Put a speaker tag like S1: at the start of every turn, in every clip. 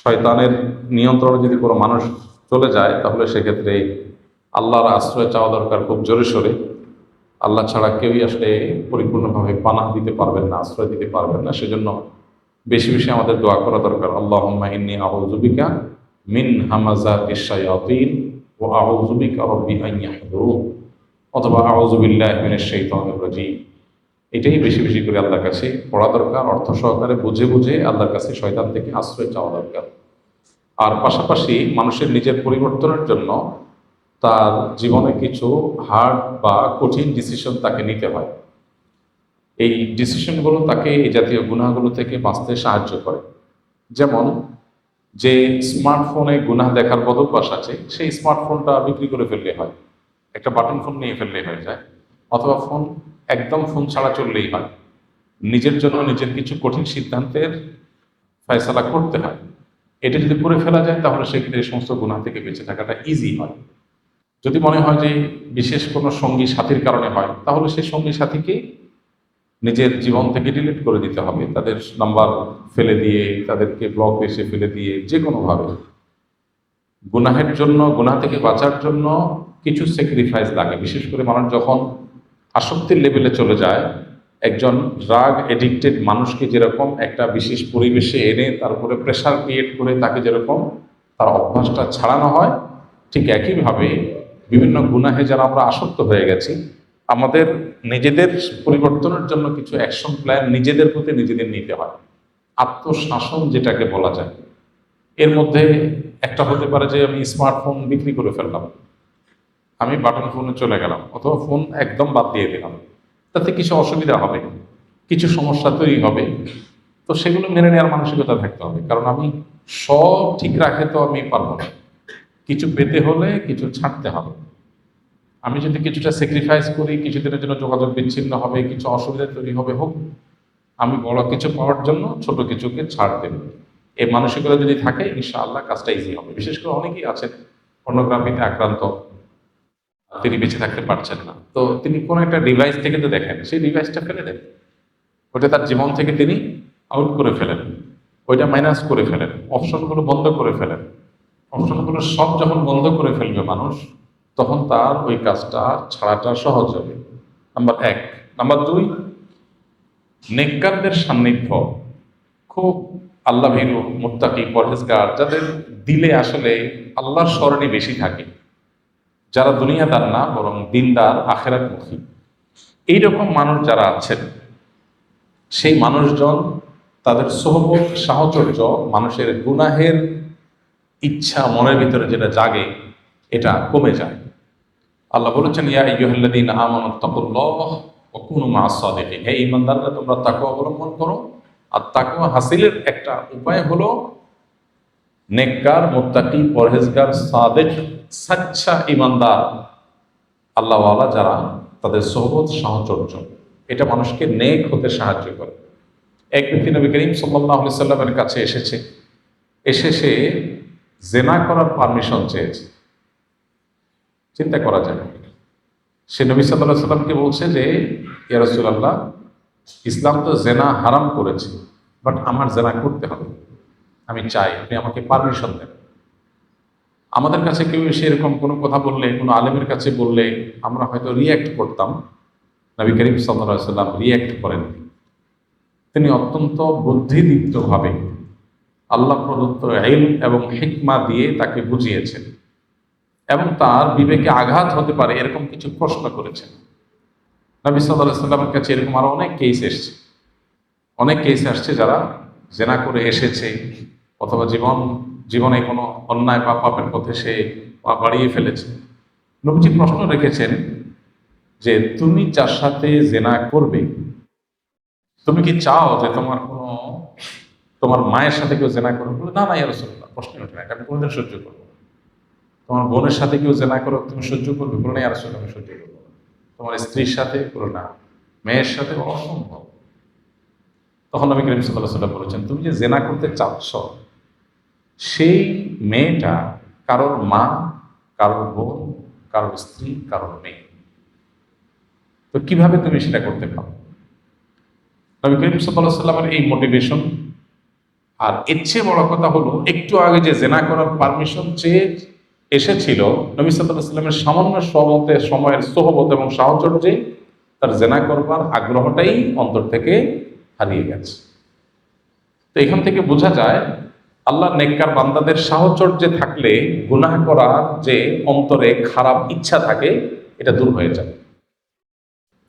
S1: শয়তানের নিয়ন্ত্রণে যদি কোনো মানুষ চলে যায় তাহলে সেক্ষেত্রে আল্লাহর আশ্রয় চাওয়া দরকার খুব জোরে সোরে। আল্লাহ ছাড়া কেউই আসলে পরিপূর্ণভাবে পানাহ দিতে পারবেন না, আশ্রয় দিতে পারবেন না। সেজন্য বেশি বেশি আমাদের দোয়া করা দরকার। আল্লাহুম্মা ইন্নী আউযু বিকা মিন হামাযাতিশ শায়াতিন ওয়া আউযু বিকা রাব্বি আন ইয়াহদুরুন, অথবা আউযু বিল্লাহি মিনাশ শাইতানির রাজীম। এটাই বেশি বেশি করে আল্লাহর কাছে পড়া দরকার, অর্থ সহকারে বুঝে বুঝে আল্লাহর কাছে শয়তান থেকে আশ্রয় চাওয়া দরকার। আর পাশাপাশি মানুষের নিজের পরিবর্তনের জন্য তার জীবনে কিছু হার্ড বা কঠিন ডিসিশন তাকে নিতে হয়। এই ডিসিশনগুলো তাকে এই জাতীয় গুনাহগুলো থেকে বাঁচতে সাহায্য করে। যেমন, যে স্মার্টফোনে গুনাহ দেখার বদভ্যাস আছে, সেই স্মার্টফোনটা বিক্রি করে ফেললে হয়, একটা বাটন ফোন নিয়ে ফেললেই হয়ে যায়। অথবা একদম ফোন ছাড়া চললেই হয়। নিজের জন্য নিজের কিছু কঠিন সিদ্ধান্তের ফয়সালা করতে হয়। এটা যদি করে ফেলা যায় তাহলে সেক্ষেত্রে এই সমস্ত গুনাহ থেকে বেঁচে থাকাটা ইজি হয়। যদি মনে হয় যে বিশেষ কোনো সঙ্গী সাথীর কারণে হয়, তাহলে সেই সঙ্গী সাথীকে নিজের জীবন থেকে ডিলিট করে দিতে হবে, তাদের নাম্বার ফেলে দিয়ে, তাদেরকে ব্লক লিস্টে ফেলে দিয়ে, যে কোনোভাবে। গুনাহের জন্য, গুনাহ থেকে বাঁচার জন্য কিছু স্যাক্রিফাইস লাগে। বিশেষ করে মানুষ যখন আসক্তির লেভেলে চলে যায়, একজন ড্রাগ এডিক্টেড মানুষকে যেরকম একটা বিশেষ পরিবেশে এনে তারপরে প্রেশার ক্রিয়েট করে তাকে যেরকম তার অভ্যাসটা ছাড়ানো হয়, ঠিক একইভাবে বিভিন্ন গুনাহে যারা আমরা আসক্ত হয়ে গেছি, আমাদের নিজেদের পরিবর্তনের জন্য কিছু অ্যাকশন প্ল্যান নিজেদের প্রতি নিজেদের নিতে হয়। আত্মশাসন যেটাকে বলা যায়, এর মধ্যে একটা হতে পারে যে আমি স্মার্টফোন বিক্রি করে ফেললাম, আমি বাটন ফোনে চলে গেলাম, অথবা ফোন একদম বাদ দিয়ে দিলাম। তাতে কিছু অসুবিধা হবে, কিছু সমস্যা তৈরি হবে। তো সেগুলো মেনে নেওয়ার মানসিকতা থাকতে হবে, কারণ আমি সব ঠিক রাখে তো আমি পারবো না। কিছু পেতে হলে কিছু ছাড়তে হবে। আমি যদি কিছুটা স্যাক্রিফাইস করি, কিছুদিনের জন্য যোগাযোগ বিচ্ছিন্ন হবে, কিছু অসুবিধা তৈরি হবে, হোক, আমি বড় কিছু পাওয়ার জন্য ছোট কিছুকে ছাড় দেব। এই মানসিকতা যদি থাকে, ইনশাআল্লাহ কাজটা ইজি হবে। বিশেষ করে অনেকেই আছেন পর্নোগ্রাফিতে আক্রান্ত, তিনি বেঁচে থাকতে পারছেন না, তো তিনি কোনো একটা ডিভাইস থেকে তো দেখেন, সেই ডিভাইসটা ফেলে দেন, ওটা তার জীবন থেকে তিনি আউট করে ফেলেন, ওইটা মাইনাস করে ফেলেন, অপশনগুলো বন্ধ করে ফেলেন। অপশনগুলো সব যখন বন্ধ করে ফেলবে মানুষ, তখন তার ওই কাজটা ছাড়াটা সহজ হবে। নাম্বার এক। নাম্বার দুই, নেককারদের সান্নিধ্য, খুব আল্লাহ ভীরু, মুত্তাকি, পরহেজগার, যাদের দিলে আসলে আল্লাহর স্মরণে বেশি থাকে, যারা দুনিয়াদার না বরং দিনদার, আখেরাতমুখী, এইরকম মানুষ যারা আছেন, সেই মানুষজন, তাদের সোহবত, সাহচর্য মানুষের গুনাহের ইচ্ছা মনের ভিতরে যেটা জাগে, এটা কমে যায়। আল্লাহ বলেছেন, ইয়া আইয়ুহাল্লাযীনা আমানু তাকুল্লাহ ওয়া কুনু মা'আস সাদিকিন, হে ঈমানদাররা, তোমরা তাকওয়া অবলম্বন করো। আর তাকওয়া হাসিলের একটা উপায় হলো নেককার, মুত্তাকি, পরহেজগার, সাদিক, সচ্চা ঈমানদার, আল্লাহওয়ালা যারা, তাদের সোহবত, সাহচর্য, এটা মানুষকে নেক হতে সাহায্য করে। এক ব্যক্তি নবী করিম সাল্লাল্লাহু আলাইহি সাল্লামের কাছে এসে সে জেনা করার পারমিশন চেয়েছে। চিন্তা করা যায়, সে নবী সাল্লাল্লাহু আলাইহি সাল্লামকে বলছে যে, ইয়া রাসূলুল্লাহ, ইসলাম তো জেনা হারাম করেছে, বাট আমার জেনা করতে হবে, আমি চাই আপনি আমাকে পারমিশন দেন। আমাদের কাছে কেউ এসে এরকম কোনো কথা বললে, কোনো আলেমের কাছে বললে আমরা হয়তো রিয়্যাক্ট করতাম। নবী করিম সাল্লাল্লাহু আলাইহি সাল্লাম রিয়্যাক্ট করেন। তিনি অত্যন্ত বুদ্ধিদীপ্তভাবে আল্লাহ প্রদত্ত ইলম এবং হিকমা দিয়ে তাকে বুঝিয়েছেন, এবং তার বিবেকে আঘাত হতে পারে এরকম কিছু প্রশ্ন করেছেন। নবী সাল্লাল্লাহু আলাইহি সাল্লামের কাছে এরকম আরো অনেক কেস এসছে, অনেক কেস আসছে যারা জেনা করে এসেছে, অথবা জীবনে কোনো অন্যায় বা পাপের পথে সে পা বাড়িয়ে ফেলেছে। নবীজি প্রশ্ন রেখেছেন যে, তুমি যার সাথে জেনা করবে, তুমি কি চাও যে তোমার মায়ের সাথে কেউ জেনা করবে? বলে, না না ইয়া রাসূলুল্লাহ, প্রশ্নই ওঠে না, এটা আমি কোনোদিন সহ্য করবো না। তোমার বোনের সাথে কেউ জেনা করো, তুমি সহ্য করবে? বলে, না ইয়া রাসূলুল্লাহ, আমি সহ্য করবো না। তোমার স্ত্রীর সাথে? বলে, না। মেয়ের সাথে? অসম্ভব। তখন নবী করিম সাল্লাল্লাহু আলাইহি ওয়াসাল্লাম বলেছেন, তুমি যে জেনা করতে চাচ্ছ, সেই মেয়েটা কারোর মা, কারোর বোন, কারোর স্ত্রী, কারোর মেয়ে, তো কিভাবে তুমি সেটা করতে পারো? নবী করিম সাল্লাল্লাহু আলাইহি ওয়াসাল্লামের এই মোটিভেশন আর এর চেয়ে বড় কথা হলো, একটু আগে যে জেনা করার পারমিশন চেয়ে এসেছিল, নবী সাল্লাল্লাহু আলাইহি ওয়াসাল্লামের সামান্য সময়ের সোহবত এবং সাহচর্যে তার জেনা করবার আগ্রহটাই অন্তর থেকে হারিয়ে গেছে। তো এখান থেকে বোঝা যায় আল্লাহ নেককার বান্দাদের সাহচর্যে থাকলে গুনাহ করার যে অন্তরে খারাপ ইচ্ছা থাকে এটা দূর হয়ে যায়।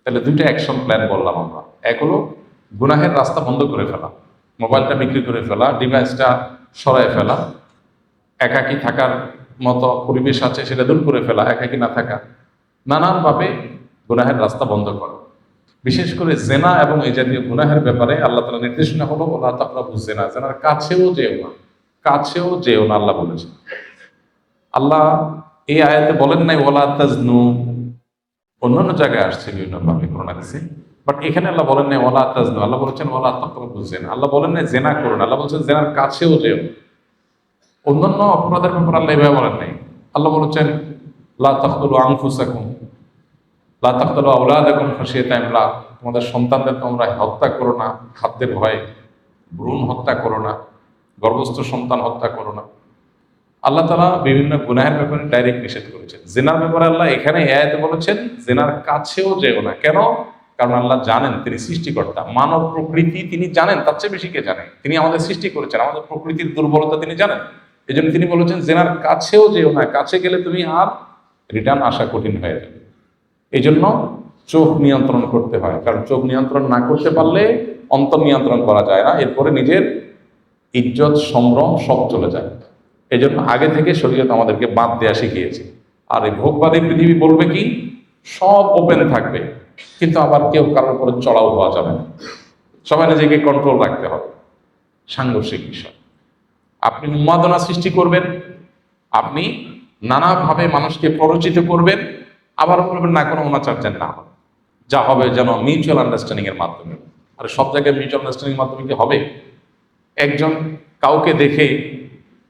S1: তাহলে দুইটা অ্যাকশন প্ল্যান বললাম আমরা। এক হলো গুনাহের রাস্তা বন্ধ করে ফেলা, মোবাইলটা বিক্রি করে ফেলা, ডিভাইসটা সরায় ফেলা, একাকী থাকার মতো পরিবেশ আছে সেটা দূর করে ফেলা, একাকী না থাকা, নানানভাবে গুনাহের রাস্তা বন্ধ করা। বিশেষ করে জেনা এবং এই জাতীয় গুনাহের ব্যাপারে আল্লাহ তাআলা নির্দেশনা হলো ওয়ালা তাকরাবুজ জিনা, জেনার কাছেও যেও না, কাছেও যেও না আল্লাহ বলেছেন। আল্লাহ এই আয়াতে বলেন নাই ওয়ালা তাজনু, অন্যান্য জায়গায় আসছে বিভিন্নভাবে কোরআন হাদিসে, বাট এখানে আল্লাহ বলেন নাই ওয়ালা তাজনু, আল্লাহ বলেছেন ওয়ালা তাকরাবুজ জিনা। আল্লাহ বলেন নাই জেনা করো না, আল্লাহ বলেছেন জেনার কাছেও যেও। অন্যান্য অপরাধের ব্যাপারে আল্লাহ এভাবে বলেন নাই। আল্লাহ বলেছেন লা তাকতুলু আনফুসাকুম, লা তাকতুলু আওলাদাকুম খাশিয়াতা ইমলাক, তোমাদের সন্তানদের তোমরা হত্যা করো না খাদ্যের ভয়ে, ভ্রূণ হত্যা করো না, গর্ভস্থ সন্তান হত্যা করো না। আল্লাহ তাআলা বিভিন্ন গুনাহের ব্যাপারে ডাইরেক্ট নিষেধ করেছেন। জিনার ব্যাপারে আল্লাহ এখানে এই আয়াতে বলেছেন জিনার কাছেও যেও না। কেন? কারণ আল্লাহ জানেন তিনি সৃষ্টিকর্তা, মানব প্রকৃতি তিনি জানেন, তার চেয়ে বেশি কে জানে? তিনি আমাদের সৃষ্টি করেছেন, আমাদের প্রকৃতির দুর্বলতা তিনি জানেন। এই জন্য তিনি বলেছেন জেনার কাছেও যেও না, কাছে গেলে তুমি আর রিটার্ন আসা কঠিন হয়ে যাবে। এই জন্য চোখ নিয়ন্ত্রণ করতে হয়, কারণ চোখ নিয়ন্ত্রণ না করতে পারলে অন্তর নিয়ন্ত্রণ করা যায় না, এরপরে নিজের ইজ্জত সম্ভ্রম সব চলে যায়। এই জন্য আগে থেকে শরীয়ত আমাদেরকে বাদ দেওয়া শিখিয়েছে। আর এই ভোগবাদী পৃথিবী বলবে কি সব ওপেন থাকবে, কিন্তু আবার কেউ কারোর উপরে চড়াও হওয়া যাবে না, সবাই নিজেকে কন্ট্রোল রাখতে হবে। সাংঘর্ষিক বিষয়। আপনি উন্মাদনা সৃষ্টি করবেন, আপনি নানাভাবে মানুষকে প্ররোচিত করবেন, আবার বলবেন না কোনো অনাচার্যের না হবে, যা হবে যেন মিউচুয়াল আন্ডারস্ট্যান্ডিং এর মাধ্যমে। আর সব জায়গায় মিউচুয়াল আন্ডারস্ট্যান্ডিং এর মাধ্যমে কি হবে? একজন কাউকে দেখে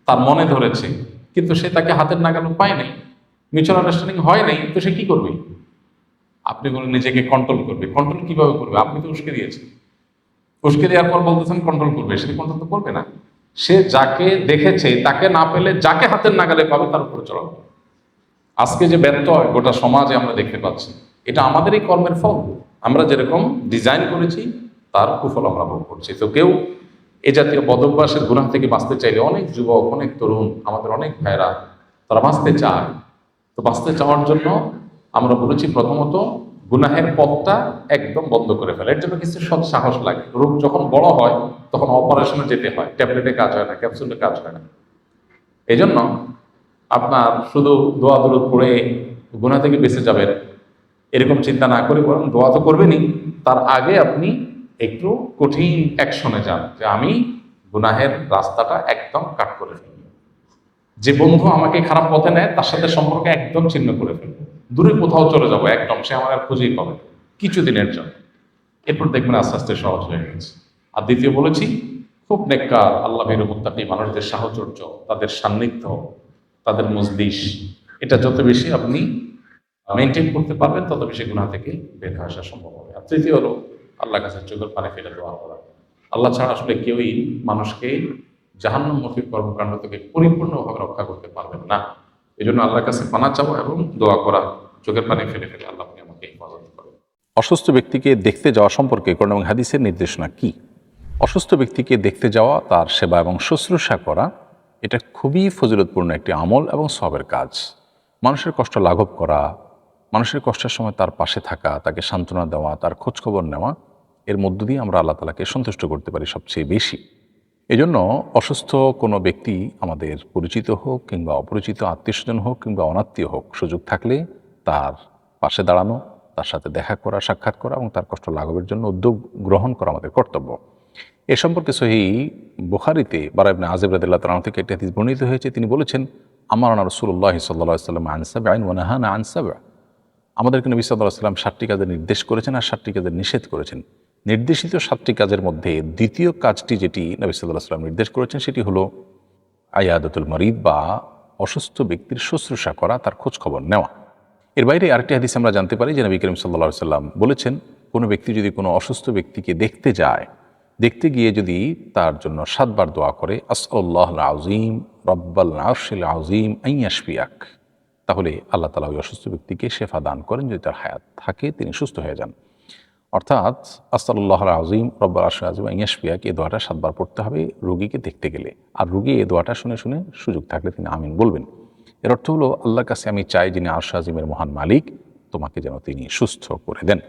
S1: তার মনে ধরেছে, কিন্তু সে তাকে হাতের নাগালে পায় নাই, মিউচুয়াল আন্ডারস্ট্যান্ডিং হয় নাই, তো সে কি করবে? আপনি বলে নিজেকে কন্ট্রোল করবে। কন্ট্রোল কিভাবে করবে? আপনি তো উস্কে দিয়েছেন, উস্কে দেওয়ার পর বলতেছেন কন্ট্রোল করবে, সে কন্ট্রোল তো করবে না। সে যাকে দেখেছে তাকে না পেলে যাকে হাতের নাগালে পাবে তার উপরে চড়াবে। আজকে যে ব্যর্থ হয় গোটা সমাজে আমরা দেখতে পাচ্ছি, এটা আমাদেরই কর্মের ফল। আমরা যেরকম ডিজাইন করেছি তার কুফল আমরা ভোগ করছি। তো কেউ এ জাতীয় বদভ্যাসের গুনাহ থেকে বাঁচতে চাইলে, অনেক যুবক, অনেক তরুণ, আমাদের অনেক ভাইরা তারা বাঁচতে চায়। তো বাঁচতে চাওয়ার জন্য আমরা বলেছি প্রথমত গুনাহের পথটা একদম বন্ধ করে ফেলে। এর জন্য কিছু সৎ সাহস লাগে। রোগ যখন বড় হয় তখন অপারেশনে যেতে হয়, ট্যাবলেটে কাজ হয় না, ক্যাপসুলে কাজ হয় না। এই জন্য আপনার শুধু দোয়া দরুদ পড়ে গুনাহ থেকে বেঁচে যাবেন এরকম চিন্তা না করে, বরং দোয়া তো করবেনই, তার আগে আপনি একটু কঠিন অ্যাকশনে যান যে আমি গুনাহের রাস্তাটা একদম কাট করে ফেলব। যে বন্ধু আমাকে খারাপ পথে নেয় তার সাথে সম্পর্ক একদম ছিন্ন করে ফেলবো, দূরে কোথাও চলে যাবো, একদম সে আমার আর খুঁজেই পাবে না কিছুদিনের জন্য। এরপর দেখবেন আস্তে আস্তে সহজ হয়ে গেছে। আর দ্বিতীয় বলেছি, খুব নেককার আল্লাহ ভীরু মুত্তাকী মানুষদের সাহচর্য, তাদের সান্নিধ্য, তাদের মজলিস, এটা যত বেশি আপনি মেনটেন করতে পারবেন তত বেশি গুনাহ থেকে বের হয়ে আসা সম্ভব হবে। আর তৃতীয় হলো আল্লাহর কাছে চোখের পানি ফেলে দোয়া করা। আল্লাহ ছাড়া আসলে কেউই মানুষকে জাহান্নামমুখী কর্মকাণ্ড থেকে পরিপূর্ণভাবে রক্ষা করতে পারবেন না। এই জন্য আল্লাহর কাছে পানা চাওয়া এবং দোয়া করা, চোখের পানি ফেলে ফেলে আল্লাহ আপনি আমাকে হেফাজত করেন।
S2: অসুস্থ ব্যক্তিকে দেখতে যাওয়া সম্পর্কে কোরআন এবং হাদিসের নির্দেশনা কি? অসুস্থ ব্যক্তিকে দেখতে যাওয়া, তার সেবা এবং শুশ্রূষা করা, এটা খুবই ফজিলতপূর্ণ একটি আমল এবং সওয়াবের কাজ। মানুষের কষ্ট লাঘব করা, মানুষের কষ্টের সময় তার পাশে থাকা, তাকে সান্ত্বনা দেওয়া, তার খোঁজখবর নেওয়া, এর মধ্য দিয়ে আমরা আল্লাহ তাআলাকে সন্তুষ্ট করতে পারি সবচেয়ে বেশি। এজন্য অসুস্থ কোনো ব্যক্তি আমাদের পরিচিত হোক কিংবা অপরিচিত, আত্মীয়স্বজন হোক কিংবা অনাত্মীয় হোক, সুযোগ থাকলে তার পাশে দাঁড়ানো, তার সাথে দেখা করা, সাক্ষাৎ করা এবং তার কষ্ট লাঘবের জন্য উদ্যোগ গ্রহণ করা আমাদের কর্তব্য। এ সম্পর্কে সহিহ বুখারীতে বারা ইবনে আযিব রাদিয়াল্লাহু তাআলা থেকে একটি হাদিস বর্ণিত হয়েছে। তিনি বলেছেন, আমারানা রাসূলুল্লাহ সাল্লাল্লাহু আলাইহি ওয়াসাল্লাম আন সাব'ইন ওয়া নাহানা আন সাব'। আমাদেরকে নবী সাল্লাল্লাহু আলাইহি ওয়াসাল্লাম 7টি কাজের নির্দেশ করেছেন আর 7টি কাজের নিষেধ করেছেন। নির্দেশিত 7টি কাজের মধ্যে দ্বিতীয় কাজটি যেটি নবী সাল্লাল্লাহু আলাইহি ওয়াসাল্লাম নির্দেশ করেছেন সেটি হলো আয়াদাতুল মারিদ, বা অসুস্থ ব্যক্তির শুশ্রূষা করা, তার খোঁজ খবর নেওয়া। এর বাইরে আরেকটি হাদিস আমরা জানতে পারি যে নবী করিম সাল্লাল্লাহু আলাইহি ওয়াসাল্লাম বলেছেন, কোনো ব্যক্তি যদি কোনো অসুস্থ ব্যক্তিকে দেখতে যায় দেখতে গিয়ে যদি তার জন্য 7 বার দোয়া করে আসআলুল্লাহুল আযীম রব্বাল আরশিল আযীম আন ইয়াশফিয়াক, তাহলে আল্লাহ তাআলা ওই অসুস্থ ব্যক্তিকে শেফা দান করেন যদি তার হায়াত থাকে, তিনি সুস্থ হয়ে যান। অর্থাৎ আসআলুল্লাহুল আযীম রব্বাল আরশিল আযীম আন ইয়াশফিয়াক এই দোয়াটা 7 বার পড়তে হবে রোগীকে দেখতে গেলে। আর রোগী এই দোয়াটা শুনে শুনে সুযোগ থাকলে তিনি আমিন বলবেন। এর অর্থ হলো আল্লাহর কাছে আমি চাই যিনি আরশ আযীমের মহান মালিক, তোমাকে যেন তিনি সুস্থ করে দেন।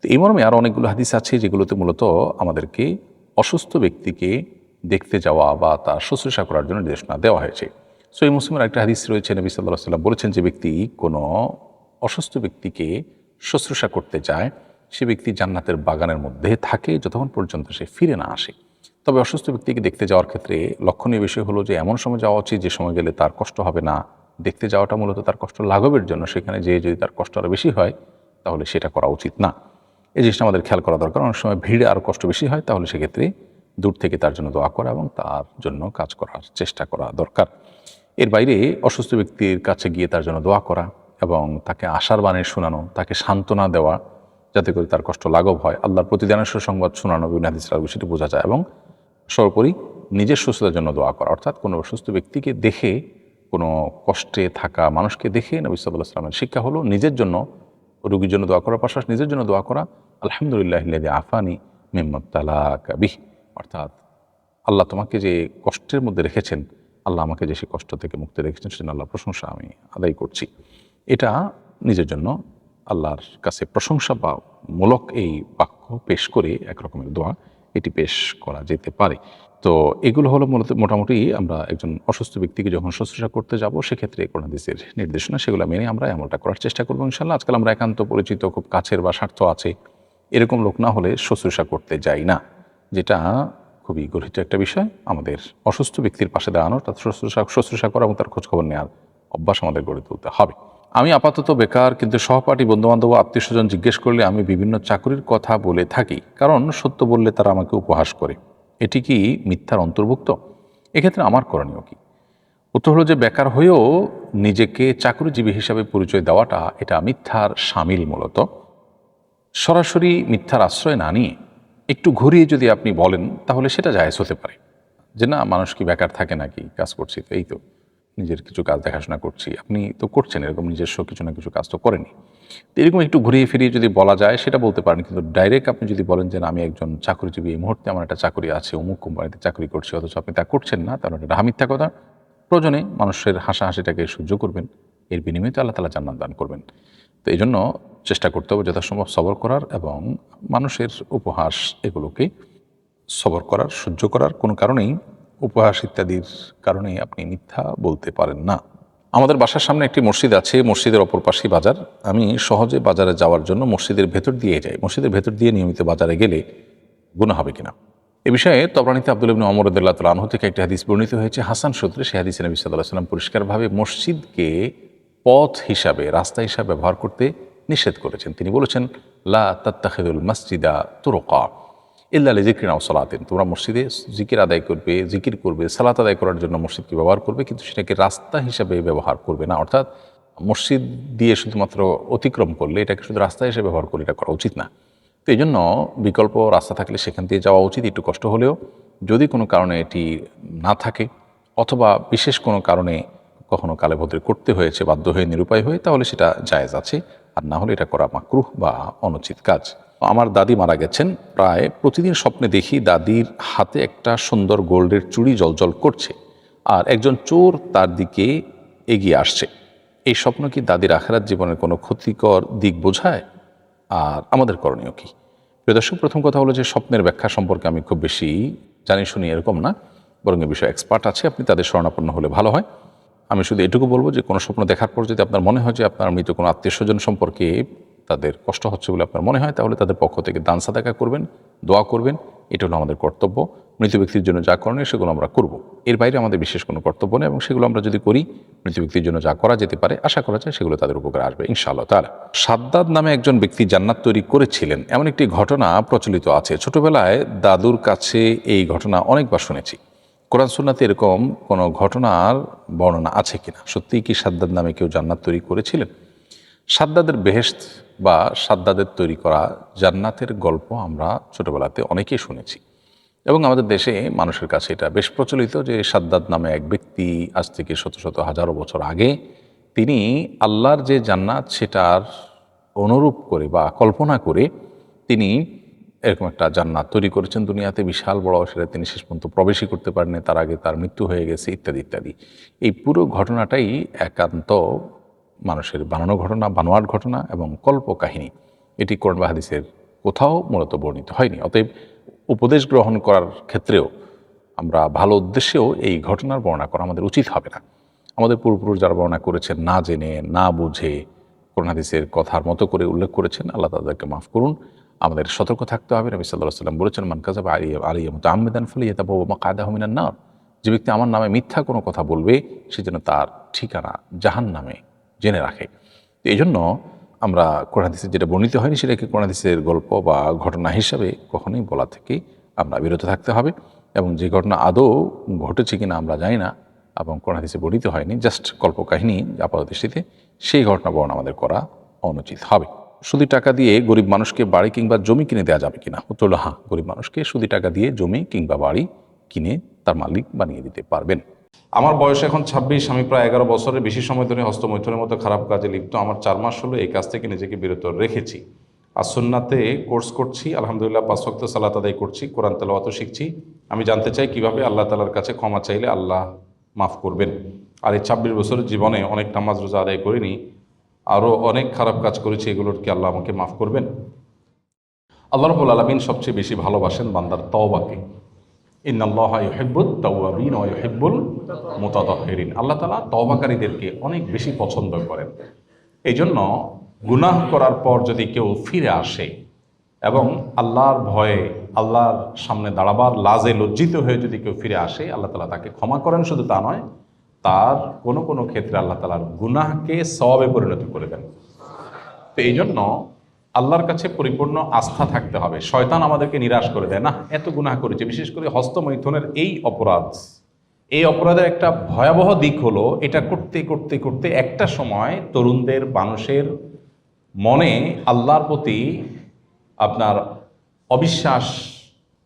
S2: তো এই মর্মে আরও অনেকগুলো হাদিস আছে যেগুলোতে মূলত আমাদেরকে অসুস্থ ব্যক্তিকে দেখতে যাওয়া বা তার শুশ্রূষা করার জন্য নির্দেশনা দেওয়া হয়েছে। সহিহ মুসলিমের একটা হাদিস রয়েছে, নবী সাল্লাল্লাহু আলাইহি ওয়াসাল্লাম বলেছেন, যে ব্যক্তি কোনো অসুস্থ ব্যক্তিকে শুশ্রূষা করতে যায় সে ব্যক্তি জান্নাতের বাগানের মধ্যে থাকে যতক্ষণ পর্যন্ত সে ফিরে না আসে। তবে অসুস্থ ব্যক্তিকে দেখতে যাওয়ার ক্ষেত্রে লক্ষণীয় বিষয় হলো যে এমন সময় যাওয়া উচিত যে সময় গেলে তার কষ্ট হবে না। দেখতে যাওয়াটা মূলত তার কষ্ট লাঘবের জন্য, সেখানে যেয়ে যদি তার কষ্ট আরও বেশি হয় তাহলে সেটা করা উচিত না। এই জিনিসটা আমাদের খেয়াল করা দরকার। অনেক সময় ভিড়ে আরও কষ্ট বেশি হয়, তাহলে সেক্ষেত্রে দূর থেকে তার জন্য দোয়া করা এবং তার জন্য কাজ করার চেষ্টা করা দরকার। এর বাইরে অসুস্থ ব্যক্তির কাছে গিয়ে তার জন্য দোয়া করা এবং তাকে আশার বাণী শোনানো, তাকে সান্ত্বনা দেওয়া যাতে করে তার কষ্ট লাঘব হয়, আল্লাহর প্রতিদানের সুসংবাদ শোনানো, বিভিন্ন হাদিসের আলোকে সেটি বোঝা যায়। এবং সর্বোপরি নিজের সুস্থতার জন্য দোয়া করা, অর্থাৎ কোনো অসুস্থ ব্যক্তিকে দেখে, কোনো কষ্টে থাকা মানুষকে দেখে নবী সাল্লাল্লাহু আলাইহি ওয়াসাল্লামের শিক্ষা হলো নিজের জন্য, রোগীর জন্য দোয়া করার পাশাপাশি নিজের জন্য দোয়া করা, আলহামদুলিল্লাহিল্লাযী আফানি মিম্মা ইবতালাকা বিহি, অর্থাৎ আল্লাহ তোমাকে যে কষ্টের মধ্যে রেখেছেন, আল্লাহ আমাকে যে সেই কষ্ট থেকে মুক্তি রেখেছেন, সেজন্য আল্লাহর প্রশংসা আমি আদায় করছি। এটা নিজের জন্য আল্লাহর কাছে প্রশংসা বা মূলক এই বাক্য পেশ করে একরকমের দোয়া এটি পেশ করা যেতে পারে। তো এগুলো হলো মূলত মোটামুটি আমরা একজন অসুস্থ ব্যক্তিকে যখন শুশ্রূষা করতে যাব সেক্ষেত্রে কোন হাদিসের নির্দেশনা, সেগুলো মেনে আমরা এমনটা করার চেষ্টা করবো ইনশাআল্লাহ। আজকাল আমরা একান্ত পরিচিত, খুব কাছের বা স্বার্থ আছে এরকম লোক না হলে শুশ্রূষা করতে যাই না, যেটা খুবই গর্হিত একটা বিষয়। আমাদের অসুস্থ ব্যক্তির পাশে দাঁড়ানো, তার শুশ্রূষা করা এবং তার খোঁজখবর নেওয়ার অভ্যাস আমাদের গড়ে তুলতে হবে। আমি আপাতত বেকার, কিন্তু সহপাঠী, বন্ধুবান্ধব, আত্মীয় স্বজন জিজ্ঞেস করলে আমি বিভিন্ন চাকরির কথা বলে থাকি, কারণ সত্য বললে তারা আমাকে উপহাস করে। এটি কি মিথ্যার অন্তর্ভুক্ত? এক্ষেত্রে আমার করণীয় কি? উত্তর হলো যে বেকার হয়েও নিজেকে চাকরিজীবী হিসাবে পরিচয় দেওয়াটা এটা মিথ্যার শামিল। মূলত সরাসরি মিথ্যার আশ্রয় না নিয়ে একটু ঘুরিয়ে যদি আপনি বলেন তাহলে সেটা জায়েজ হতে পারে, যে না, মানুষ কি বেকার থাকে নাকি, কাজ করছি তো, এই তো নিজের কিছু কাজ দেখাশোনা করছি। আপনি তো করছেন এরকম নিজস্ব কিছু না কিছু কাজ তো করেনি, তো এরকম একটু ঘুরিয়ে ফিরিয়ে যদি বলা যায় সেটা বলতে পারেন। কিন্তু ডাইরেক্ট আপনি যদি বলেন যে না, আমি একজন চাকরিজীবী, এই মুহূর্তে আমার একটা চাকরি আছে, অমুক কোম্পানিতে চাকরি করছি, অথচ আপনি তা করছেন না, তাহলে এটা মিথ্যা কথা। প্রয়োজনে মানুষের হাসাহাসিটাকে সহ্য করবেন, এর বিনিময়ে তো আল্লাহ তাআলা জান্নাত দান করবেন। তো এই জন্য চেষ্টা করতে হবে যথাসম্ভব সবর করার এবং মানুষের উপহাস এগুলোকে সবর করার, সহ্য করার। কোনো কারণেই উপহাস ইত্যাদির কারণে আপনি মিথ্যা বলতে পারেন না। আমাদের বাসার সামনে একটি মসজিদ আছে, মসজিদের অপর পাশেই বাজার। আমি সহজে বাজারে যাওয়ার জন্য মসজিদের ভেতর দিয়ে যাই। মসজিদের ভেতর দিয়ে নিয়মিত বাজারে গেলে গুনাহ হবে কিনা? এ বিষয়ে তবরানীতে আব্দুল্লাহ ইবনে ওমর রাদিয়াল্লাহু তাআলা আনহু থেকে একটি হাদিস বর্ণিত হয়েছে হাসান সূত্রে। সেই হাদিসে নবী সাল্লাল্লাহু আলাইহি ওয়াসাল্লাম পরিষ্কারভাবে মসজিদকে পথ হিসাবে, রাস্তা হিসাবে ব্যবহার করতে নিষেধ করেছেন। তিনি বলেছেন, লা তাত্তাখিযুল মাসজিদা তুরুকা ইল্লা লিযিকরিন আও সালাতিন, তোমরা মসজিদে জিকির আদায় করবে, জিকির করবে, সালাত আদায় করার জন্য মসজিদকে ব্যবহার করবে, কিন্তু সেটাকে রাস্তা হিসাবে ব্যবহার করবে না। অর্থাৎ মসজিদ দিয়ে শুধুমাত্র অতিক্রম করলে, এটাকে শুধু রাস্তা হিসেবে ব্যবহার করলে এটা করা উচিত না। তো এই জন্য বিকল্প রাস্তা থাকলে সেখান দিয়ে যাওয়া উচিত, একটু কষ্ট হলেও। যদি কোনো কারণে এটি না থাকে অথবা বিশেষ কোনো কারণে কখনো কালে ভদ্রে করতে হয়েছে, বাধ্য হয়ে, নিরুপায় হয়ে, তাহলে সেটা জায়েজ আছে। আর না হলে এটা করা মাকরুহ বা অনুচিত কাজ। আমার দাদি মারা গেছেন, প্রায় প্রতিদিন স্বপ্নে দেখি দাদির হাতে একটা সুন্দর গোল্ডের চুড়ি জ্বলজ্বল করছে আর একজন চোর তার দিকে এগিয়ে আসছে। এই স্বপ্ন কি দাদির আখিরাত জীবনের কোনো ক্ষতিকর দিক বোঝায়? আর আমাদের করণীয় কি? প্রিয় দর্শক, প্রথম কথা হলো যে স্বপ্নের ব্যাখ্যা সম্পর্কে আমি খুব বেশি জানি শুনি এরকম না, বরং এ বিষয়ে এক্সপার্ট আছে, আপনি তাদের শরণাপন্ন হলে ভালো হয়। আমি শুধু এটুকু বলবো যে কোনো স্বপ্ন দেখার পর যদি আপনার মনে হয় যে আপনার মৃত কোনো আত্মীয় স্বজন সম্পর্কে তাদের কষ্ট হচ্ছে বলে আপনার মনে হয়, তাহলে তাদের পক্ষ থেকে দান সাদাকা করবেন, দোয়া করবেন। এটা হলো আমাদের কর্তব্য। মৃত ব্যক্তির জন্য যা করণীয় সেগুলো আমরা করব। এর বাইরে আমাদের বিশেষ কোনো কর্তব্য নেই, এবং সেগুলো আমরা যদি করি, মৃত ব্যক্তির জন্য যা করা যেতে পারে, আশা করা যায় সেগুলো তাদের উপকারে আসবে ইনশাআল্লাহ তাআলা। সাদ্দাদ নামে একজন ব্যক্তি জান্নাত তৈরি করেছিলেন, এমন একটি ঘটনা প্রচলিত আছে। ছোটবেলায় দাদুর কাছে এই ঘটনা অনেকবার শুনেছি। কোরআন সুন্নাতে এরকম কোনো ঘটনার বর্ণনা আছে কিনা? সত্যিই কি সাদ্দাদ নামে কেউ জান্নাত তৈরি করেছিলেন? সাদ্দাদের বেহেশত বা সাদ্দাদের তৈরি করা জান্নাতের গল্প আমরা ছোটবেলাতে অনেকেই শুনেছি। এবং আমাদের দেশে মানুষের কাছে এটা বেশ প্রচলিত যে সাদ্দাদ নামে এক ব্যক্তি আজ থেকে শত শত হাজারো বছর আগে তিনি আল্লাহর যে জান্নাত সেটার অনুরূপ করে বা কল্পনা করে তিনি এরকম একটা জান্নাত তৈরি করেছেন দুনিয়াতে, বিশাল বড়, সেটা তিনি শেষ পর্যন্ত প্রবেশই করতে পারেননি, তার আগে তার মৃত্যু হয়ে গেছে, ইত্যাদি ইত্যাদি। এই পুরো ঘটনাটাই একান্ত মানুষের বানানো ঘটনা, বানোয়াট ঘটনা এবং কল্পকাহিনী। এটি কোরআন বা হাদিসের কোথাও মূলত বর্ণিত হয়নি। অতএব উপদেশ গ্রহণ করার ক্ষেত্রেও আমরা ভালো উদ্দেশ্যেও এই ঘটনার বর্ণনা করা আমাদের উচিত হবে না। আমাদের পূর্বপুরুষ যারা বর্ণনা করেছেন না জেনে না বুঝে কোরআন হাদিসের কথার মতো করে উল্লেখ করেছেন, আল্লাহ তাদেরকে মাফ করুন। আমাদের সতর্ক থাকতে হবে। নবী সাল্লাল্লাহু আলাইহি ওয়াসাল্লাম বলেছেন, মান কাযাবা আলাইয়া মুতাআম্মিদান ফালিয়াতাবাওয়া মাকআদাহু মিনান নার। যে ব্যক্তি আমার নামে মিথ্যা কোনো কথা বলবে সে যেন তার ঠিকানা জাহান্নামে জেনে রাখে। তো এই জন্য আমরা কোরআন হাদিসে যেটা বর্ণিত হয়নি সেটাকে কোরআন হাদিসের গল্প বা ঘটনা হিসাবে কখনোই বলা থেকে আমরা বিরত থাকতে হবে। এবং যে ঘটনা আদৌ ঘটেছে কিনা আমরা জানি না এবং কোরআন হাদিসে বর্ণিত হয়নি, জাস্ট কল্পকাহিনী আপাত দৃষ্টিতে, সেই ঘটনা বর্ণনা আমাদের করা অনুচিত হবে। সুদি টাকা দিয়ে গরিব মানুষকে বাড়ি কিংবা জমি কিনে দেওয়া যাবে কিনা? উত্তর হলো হ্যাঁ, গরিব মানুষকে সুদি টাকা দিয়ে জমি কিংবা বাড়ি কিনে তার মালিক বানিয়ে দিতে পারবেন।
S1: আমার বয়স এখন 26, আমি প্রায় 11 বছরের বেশি সময় ধরে হস্তমৈথুনের মতো খারাপ কাজে লিপ্ত। আমার 4 মাস হলো এই কাজ থেকে নিজেকে বিরত রেখেছি। আর সুন্নাতে কোর্স করছি, আলহামদুলিল্লাহ 5 ওয়াক্ত সালাত আদায় করছি, কোরআন তেলাওয়াতও শিখছি। আমি জানতে চাই কিভাবে আল্লাহ তাআলার কাছে ক্ষমা চাইলে আল্লাহ মাফ করবেন। আর এই 26 বছরের জীবনে অনেক নামাজ রোজা আদায় করিনি, আরও অনেক খারাপ কাজ করেছি, এগুলোর কি আল্লাহ আমাকে মাফ করবেন? আল্লাহ রাব্বুল আলামিন সবচেয়ে বেশি ভালোবাসেন বান্দার তওবাকে। ইন্নাল্লাহা ইউহিব্বুত তাওয়াবিন ওয়া ইউহিব্বুল মুতাতাহহিরিন। আল্লাহ তাআলা তওবাকারীদেরকে অনেক বেশি পছন্দ করেন। এই জন্য গুনাহ করার পর যদি কেউ ফিরে আসে এবং আল্লাহর ভয়ে আল্লাহর সামনে দাঁড়াবার লাজে লজ্জিত হয়ে যদি কেউ ফিরে আসে, আল্লাহ তাআলা তাকে ক্ষমা করেন। শুধু তা নয়, তার কোনো কোনো ক্ষেত্রে আল্লাহ তাআলার গুনাহকে সওয়াবে পরিণত করে দেন। তো এই জন্য আল্লাহর কাছে পরিপূর্ণ আস্থা থাকতে হবে। শয়তান আমাদেরকে নিরাশ করে দেয়, না এত গুনাহ করেছে। বিশেষ করে হস্তমৈথুনের এই অপরাধের একটা ভয়াবহ দিক হলো, এটা করতে করতে করতে একটা সময় তরুণদের, মানুষের মনে আল্লাহর প্রতি আপনার অবিশ্বাস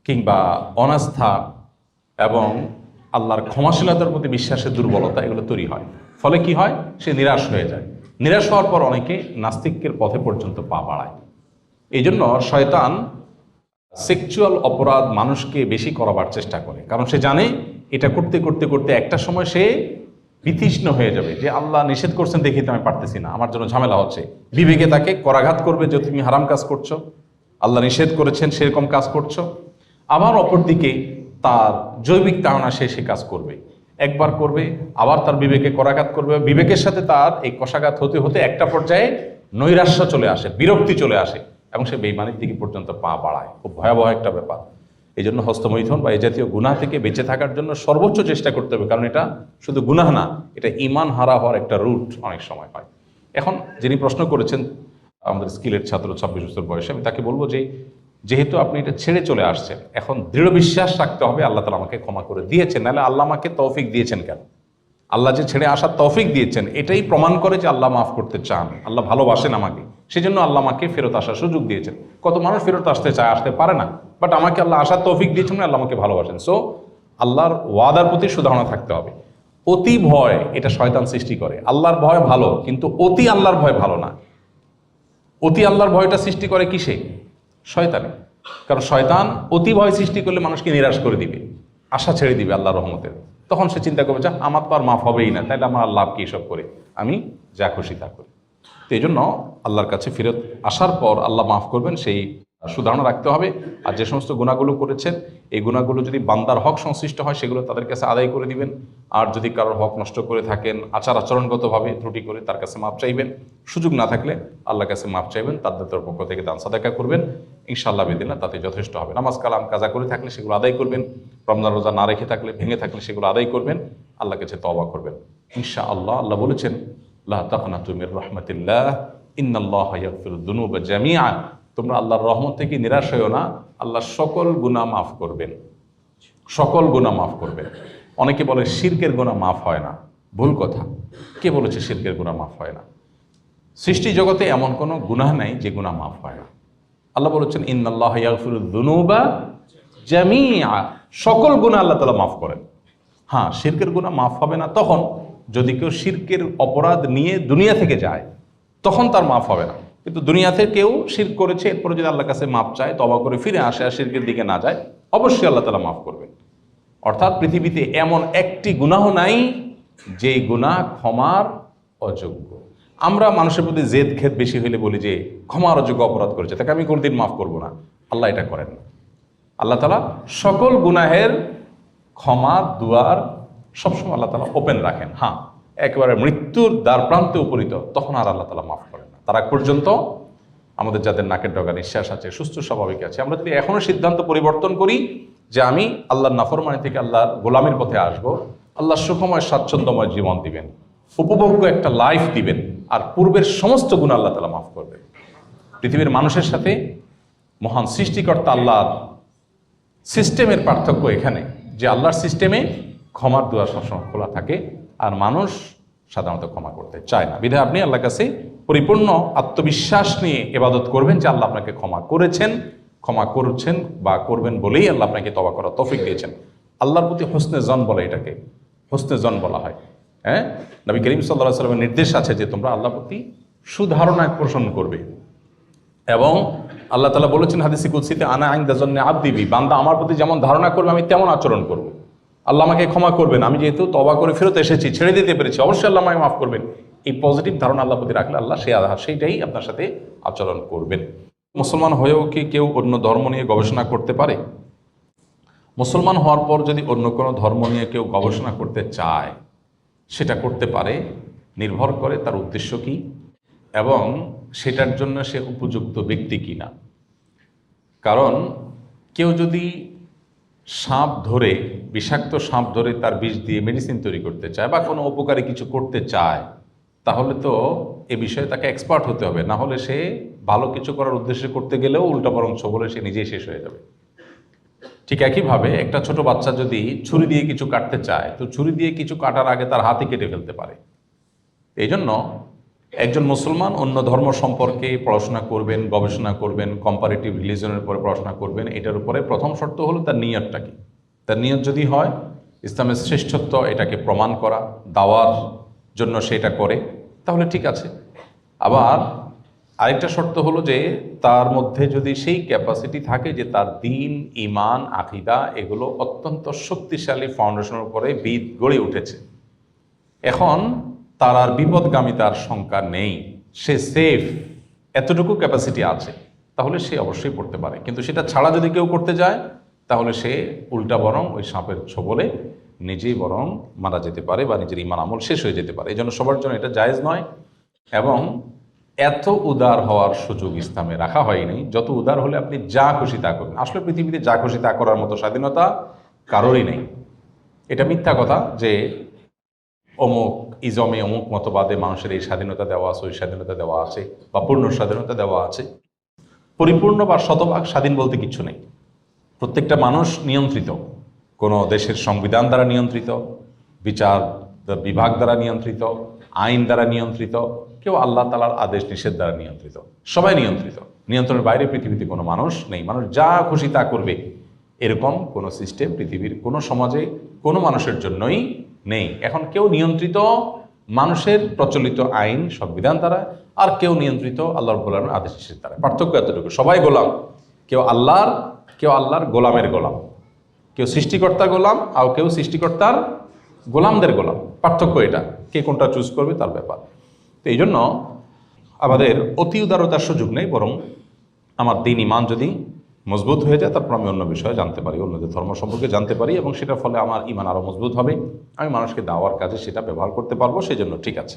S1: কিংবা অনাস্থা এবং আল্লাহর ক্ষমাশীলতার প্রতি বিশ্বাসের দুর্বলতা, এগুলো তৈরি হয়। ফলে কি হয়? সে নিরাশ হয়ে যায়। নিরাশ হওয়ার পর অনেকে নাস্তিকের পথে পর্যন্ত পা বাড়ায়। এই জন্য শয়তান সেক্সুয়াল অপরাধ মানুষকে বেশি করাবার চেষ্টা করে, কারণ সে জানে এটা করতে করতে করতে একটা সময় সে বিতৃষ্ণ হয়ে যাবে, যে আল্লাহ নিষেধ করছেন দেখি তো আমি পারতেছি না, আমার জন্য ঝামেলা হচ্ছে। বিবেকে তাকে করাঘাত করবে যে তুমি হারাম কাজ করছো, আল্লাহ নিষেধ করেছেন সেরকম কাজ করছো। আবার অপরদিকে তার জৈবিক তাড়না সে কাজ করবে, একবার করবে, আবার তার বিবেকে করাঘাত করবে। বিবেকের সাথে তার এই কষাঘাত হতে হতে একটা পর্যায়ে নৈরাশ্য চলে আসে, বিরক্তি চলে আসে এবং সে বেঈমানির দিকে পর্যন্ত পা বাড়ায়। খুব ভয়াবহ একটা ব্যাপার। এই জন্য হস্তমৈথুন বা এই জাতীয় গুনাহ থেকে বেঁচে থাকার জন্য সর্বোচ্চ চেষ্টা করতে হবে, কারণ এটা শুধু গুনাহ না, এটা ঈমান হারা হওয়ার একটা রুট অনেক সময় হয়। এখন যিনি প্রশ্ন করেছেন, আমাদের স্কিলের ছাত্র, 26 বছর বয়সে, আমি তাকে বলবো যে যেহেতু আপনি এটা ছেড়ে চলে আসছেন, এখন দৃঢ় বিশ্বাস রাখতে হবে আল্লাহ তাআলা আমাকে ক্ষমা করে দিয়েছেন, নাহলে আল্লাহ আমাকে তৌফিক দিয়েছেন কেন? আল্লাহ যে ছেড়ে আসার তৌফিক দিয়েছেন এটাই প্রমাণ করে যে আল্লাহ মাফ করতে চান, আল্লাহ ভালোবাসেন আমাকে, সেজন্য আল্লাহ আমাকে ফেরত আসার সুযোগ দিয়েছেন। কত মানুষ ফেরত আসতে চায়, আসতে পারে না, বাট আমাকে আল্লাহ আসার তৌফিক দিয়েছেন, আল্লাহ আমাকে ভালোবাসেন। সো আল্লাহর ওয়াদার প্রতি সুধারণা থাকতে হবে। অতি ভয় এটা শয়তান সৃষ্টি করে। আল্লাহর ভয় ভালো, কিন্তু অতি আল্লাহর ভয় ভালো না। অতি আল্লাহর ভয়টা সৃষ্টি করে কিসে? শয়তানে। কারণ শয়তান অতি ভয় সৃষ্টি করলে মানুষকে নিরাশ করে দিবে, আশা ছেড়ে দিবে আল্লাহর রহমতের। তখন সে চিন্তা করবে, যা আমার তো আর মাফ হবেই না, তাইলে আমার লাভ কি এসব করে, আমি যা খুশি তা করি। তো এই জন্য আল্লাহর কাছে ফেরত আসার পর আল্লাহ মাফ করবেন, সেই সুধারণা রাখতে হবে। আর যে সমস্ত গুনাহগুলো করেছেন, এই গুনাহগুলো যদি বান্দার হক সংশ্লিষ্ট হয় সেগুলো তাদের কাছে আদায় করে দিবেন। আর যদি কারোর হক নষ্ট করে থাকেন, আচরণগতভাবে ত্রুটি করে, তার কাছে মাপ চাইবেন। সুযোগ না থাকলে আল্লাহর কাছে মাপ চাইবেন, তাদের পক্ষ থেকে দান সাদাকা করবেন। ইনশাআল্লাহ বিদিনা তাতে যথেষ্ট হবে। নামাজ কালাম কাজা করে থাকলে সেগুলো আদায় করবেন। রমজান রোজা না রেখে থাকলে, ভেঙে থাকলে সেগুলো আদায় করবেন, আল্লাহর কাছে তওবা করবেন ইনশাআল্লাহ। আল্লাহ বলেছেন, লা তাকনাতু মির রাহমাতিল্লাহ ইন্নাল্লাহা ইয়াগফিরুয যুনুবা জামিআ। তোমরা আল্লাহর রহমত থেকে নিরাশ হইও না, আল্লাহ সকল গুনাহ মাফ করবেন, সকল গুনাহ মাফ করবেন। অনেকে বলে শিরকের গুনাহ মাফ হয় না, ভুল কথা। কে বলেছে শিরকের গুনাহ মাফ হয় না? সৃষ্টি জগতে এমন কোনো গুনাহ নাই যে গুনাহ মাফ হয় না। আল্লাহ বলেছেন, ইন্নাল্লাহা ইয়াগফিরুয যুনুবা জামিআ, সকল গুনাহ আল্লাহ তাআলা মাফ করেন। হ্যাঁ, শিরকের গুনাহ মাফ হবে না তখন যদি কেউ শিরকের অপরাধ নিয়ে দুনিয়া থেকে যায়, তখন তার মাফ হবে না। কিন্তু দুনিয়াতে কেউ শিরক করেছে, এরপরে যদি আল্লাহর কাছে মাফ চায়, তওবা করে ফিরে আসে আর শিরকের দিকে না যায়, অবশ্যই আল্লাহ তাআলা মাফ করবেন। অর্থাৎ পৃথিবীতে এমন একটি গুনাহ নাই যে গুনাহ ক্ষমার অযোগ্য। আমরা মানুষের প্রতি জেদ খেদ বেশি হইলে বলি যে ক্ষমার অযোগ্য অপরাধ করেছে, তাকে আমি কোনোদিন মাফ করব না। আল্লাহ এটা করেন না। আল্লাহ তাআলা সকল গুনাহের ক্ষমা দুয়ার সবসময় আল্লাহ তাআলা ওপেন রাখেন। হ্যাঁ, একেবারে মৃত্যুর দ্বার প্রান্তে উপনীত, তখন আর আল্লাহ তাআলা মাফ করেন না। তার আগ পর্যন্ত আমাদের যাদের নাকের ডগা নিঃশ্বাস আছে, সুস্থ স্বাভাবিক আছে, আমরা যদি এখনো সিদ্ধান্ত পরিবর্তন করি যে আমি আল্লাহর নাফরমানি থেকে আল্লাহর গোলামির পথে আসব, আল্লাহ সুখময় স্বাচ্ছন্দ্যময় জীবন দিবেন, উপভোগ্য একটা লাইফ দিবেন, আর পূর্বের সমস্ত গুনাহ আল্লাহ তাআলা মাফ করবেন। পৃথিবীর মানুষের সাথে মহান সৃষ্টিকর্তা আল্লাহর সিস্টেমের পার্থক্য এখানে যে আল্লাহর সিস্টেমে ক্ষমার দুয়ার সবসময় খোলা থাকে, আর মানুষ সাধারণত ক্ষমা করতে চায় না। বিধায় আপনি আল্লাহর কাছে পরিপূর্ণ আত্মবিশ্বাস নিয়ে ইবাদত করবেন যে আল্লাহ আপনাকে ক্ষমা করেছেন, ক্ষমা করছেন বা করবেন বলেই আল্লাহ আপনাকে তওবা করার তৌফিক দিয়েছেন। আল্লাহর প্রতি হোসনে জন বলে, এটাকে হোসনে জন বলা হয়। হ্যাঁ, নবী করিম সাল্লাল্লাহু আলাইহি ওয়াসাল্লামের নির্দেশ আছে যে তোমরা আল্লাহর প্রতি সুধারণা পোষণ করবে। এবং আল্লাহ তাআলা বলেছেন হাদিসে কুদসিতে, আনা ইনদা যন্নি আবদি বি, বান্দা আমার প্রতি যেমন ধারণা করবে আমি তেমন আচরণ করব। আল্লাহ আমাকে ক্ষমা করবেন, আমি যেহেতু তওবা করে ফেরত এসেছি, ছেড়ে দিতে পেরেছি, অবশ্যই আল্লাহ আমাকে মাফ করবেন। এই পজিটিভ ধারণা আল্লাহর প্রতি রাখলে আল্লাহ সেইটাই আপনার সাথে আচরণ করবেন। মুসলমান হয়েও কি কেউ অন্য ধর্ম নিয়ে গবেষণা করতে পারে? মুসলমান হওয়ার পর যদি অন্য কোনো ধর্ম নিয়ে কেউ গবেষণা করতে চায়, সেটা করতে পারে, নির্ভর করে তার উদ্দেশ্য কি এবং সেটার জন্য সে উপযুক্ত ব্যক্তি কিনা। কারণ কেউ যদি সাপ ধরে, বিষাক্ত সাপ ধরে তার বিষ দিয়ে মেডিসিন তৈরি করতে চায় বা কোনো উপকারী কিছু করতে চায়, তাহলে তো এ বিষয়ে তাকে এক্সপার্ট হতে হবে, না হলে সে ভালো কিছু করার উদ্দেশ্যে করতে গেলেও উল্টা বরং বলে সে নিজেই শেষ হয়ে যাবে। ঠিক একইভাবে একটা ছোট বাচ্চা যদি ছুরি দিয়ে কিছু কাটতে চায়, তো ছুরি দিয়ে কিছু কাটার আগে তার হাতে কেটে ফেলতে পারে। এই জন্য একজন মুসলমান অন্য ধর্ম সম্পর্কে পড়াশোনা করবেন, গবেষণা করবেন, কম্পারেটিভ রিলিজনের উপরে পড়াশোনা করবেন। এটার উপরে প্রথম শর্ত হলো তার নিয়তটা কি। তার নিয়ত যদি হয় ইসলামের শ্রেষ্ঠত্ব এটাকে প্রমাণ করা, দাওয়ার জন্য সেটা করে, তাহলে ঠিক আছে। আবার আরেকটা শর্ত হলো যে তার মধ্যে যদি সেই ক্যাপাসিটি থাকে যে তার দ্বীন, ঈমান, আকীদা এগুলো অত্যন্ত শক্তিশালী ফাউন্ডেশনের উপরে ভিত গড়ে উঠেছে, এখন তার আর বিপদগামিতার শঙ্কা নেই, সে সেফ, এতটুকু ক্যাপাসিটি আছে, তাহলে সে অবশ্যই পড়তে পারে। কিন্তু সেটা ছাড়া যদি কেউ করতে যায়, তাহলে সে উল্টা বরং ওই সাপের ছোবলে নিজেই বরং মারা যেতে পারে বা নিজের ঈমান আমল শেষ হয়ে যেতে পারে। এই জন্য সবার জন্য এটা জায়েজ নয়। এবং এত উদার হওয়ার সুযোগ ইসলামে রাখা হয়নি, যত উদার হলে আপনি যা খুশি তা করবেন। আসলে পৃথিবীতে যা খুশি তা করার মতো স্বাধীনতা কারোরই নেই। এটা মিথ্যা কথা যে অমুক ইজমে, অমুক মতবাদে মানুষের এই স্বাধীনতা দেওয়া আছে, ওই স্বাধীনতা দেওয়া আছে বা পূর্ণ স্বাধীনতা দেওয়া আছে। পরিপূর্ণ বা শতভাগ স্বাধীন বলতে কিছু নেই। প্রত্যেকটা মানুষ নিয়ন্ত্রিত, কোনো দেশের সংবিধান দ্বারা নিয়ন্ত্রিত, বিচার বিভাগ দ্বারা নিয়ন্ত্রিত, আইন দ্বারা নিয়ন্ত্রিত, কেউ আল্লাহ তাআলার আদেশ নিষেধ দ্বারা নিয়ন্ত্রিত। সবাই নিয়ন্ত্রিত, নিয়ন্ত্রণের বাইরে পৃথিবীতে কোনো মানুষ নেই। মানুষ যা খুশি তা করবে এরকম কোনো সিস্টেম পৃথিবীর কোনো সমাজে কোনো মানুষের জন্যই নেই। এখন কেউ নিয়ন্ত্রিত মানুষের প্রচলিত আইন সংবিধান দ্বারা, আর কেউ নিয়ন্ত্রিত আল্লাহ রাব্বুল আলামিনের আদেশ নিষেধ দ্বারা। পার্থক্য এতটুকু, সবাই গোলাম, কেউ আল্লাহর গোলামের গোলাম, কেউ সৃষ্টিকর্তার গোলাম আর কেউ সৃষ্টিকর্তার গোলামদের গোলাম। পার্থক্য এটা, কে কোনটা চুজ করবে তার ব্যাপার। তো এই জন্য আমাদের অতি উদারতার সুযোগ নেই, বরং আমার দ্বীন ঈমান যদি মজবুত হয়ে যায়, তারপর আমি অন্য বিষয়ে জানতে পারি, অন্যদের ধর্ম সম্পর্কে জানতে পারি, এবং সেটার ফলে আমার ঈমান আরও মজবুত হবে, আমি মানুষকে দাওয়ার কাজে সেটা ব্যবহার করতে পারবো, সেই জন্য ঠিক আছে।